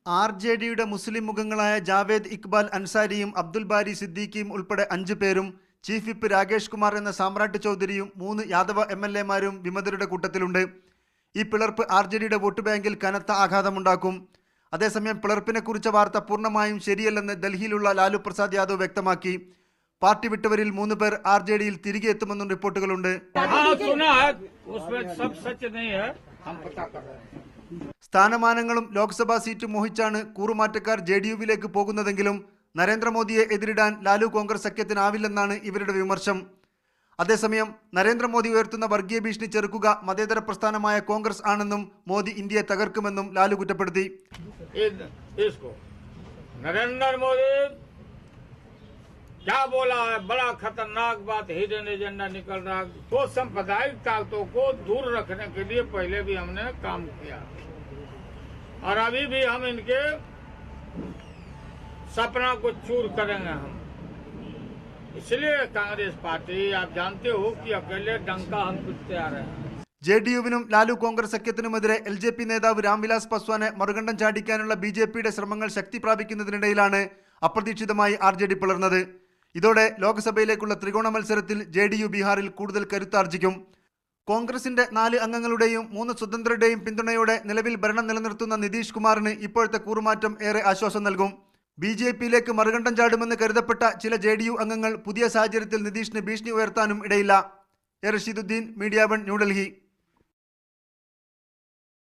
RJDയുടെ മുസ്ലിം മുഖങ്ങളായ ജാവേദ് ഇക്ബാൽ അൻസാരിയും അബ്ദുൽ ബാരി സിദ്ദീഖിയും ഉൾപ്പെടെ 5 പേരും chief whip Rakesh Kumar എന്ന സാമ്രാട്ട് ചൗധരിയും 3 യാദവ MLA-മാരും വിമതരുടെ കൂട്ടത്തിലുണ്ട്. ഈ പിളർപ്പ് RJDയുടെ വോട്ട് ബാങ്കിൽ കനത്ത ആഘാതമുണ്ടാക്കും. അതേസമയം പിളർപ്പിനെ കുറിച്ച വാർത്ത പൂർണ്ണമായും ശരിയല്ലെന്ന് ഡൽഹിയിലുള്ള ലാലു പ്രസാദ് യാദവ് വ്യക്തമാക്കി. പാർട്ടി വിട്ടവരിൽ 3 പേർ RJDയിൽ തിരികെ എത്തുമെന്നും റിപ്പോർട്ടുകളുണ്ട്. സ്ഥാനമാനങ്ങളും ലോക്സഭാ സീറ്റ് മോഹിച്ചാണ് കൂറുമാറ്റക്കാർ JDU-വിലേക്ക് പോകുന്നതെങ്കിലും നരേന്ദ്രമോദിയെ എതിരിടാൻ ലാലു കോൺഗ്രസ് സഖ്യത്തിനാവില്ലെന്നാണ് ഇവരുടെ വിമർശം. അതേസമയം നരേന്ദ്രമോദി ഉയർത്തുന്ന വർഗീയ ഭീഷണി ചെറുക്കുക മതേതര പ്രസ്ഥാനമായ കോൺഗ്രസ് ആണെന്നും മോദി ഇന്ത്യയെ തകർക്കുമെന്നും ലാലു കുറ്റപ്പെടുത്തി. नरेंद्र मोदी क्या बोला है? बड़ा खतरनाक बात, हिडन एजेंडा निकल रहा है। तो सांप्रदायिक ताकतों को दूर रखने के लिए पहले भी हमने काम किया और अभी भी हम इनके सपना को चूर करेंगे हम। इसलिए कांग्रेस पार्टी, आप जानते हो कि अकेले डंका हम पिटते आ रहे हैं. JDU-വിനും ലാലു കോൺഗ്രസ് സഖ്യത്തിനുമെതിരെ LJP നേതാവ് രാംവിലാസ് പസ്വാനെ മറുകണ്ഠം ചാടിക്കാനുള്ള BJPയുടെ ശ്രമങ്ങൾ ശക്തി പ്രാപിക്കുന്നതിനിടയിലാണ് അപ്രതീക്ഷിതമായി RJD പിളർന്നത്. ഇതോടെ ലോക്സഭയിലേക്കുള്ള ത്രികോണ മത്സരത്തിൽ JDU ബീഹാറിൽ കൂടുതൽ കരുത്താർജിക്കും. കോൺഗ്രസിന്റെ 4 അംഗങ്ങളുടെയും 3 സ്വതന്ത്രരുടെയും പിന്തുണയോടെ നിലവിൽ ഭരണം നിലനിർത്തുന്ന നിതീഷ് കുമാറിന് ഇപ്പോഴത്തെ കൂറുമാറ്റം ഏറെ ആശ്വാസം നൽകും. BJPയിലേക്ക് മറുകണ്ഠം ചാടുമെന്ന് കരുതപ്പെട്ട ചില JDU അംഗങ്ങൾ പുതിയ സാഹചര്യത്തിൽ നിതീഷിന് ഭീഷണി ഉയർത്താനും ഇടയില്ല. റഷീദുദ്ദീൻ, മീഡിയ 1, ന്യൂഡൽഹി.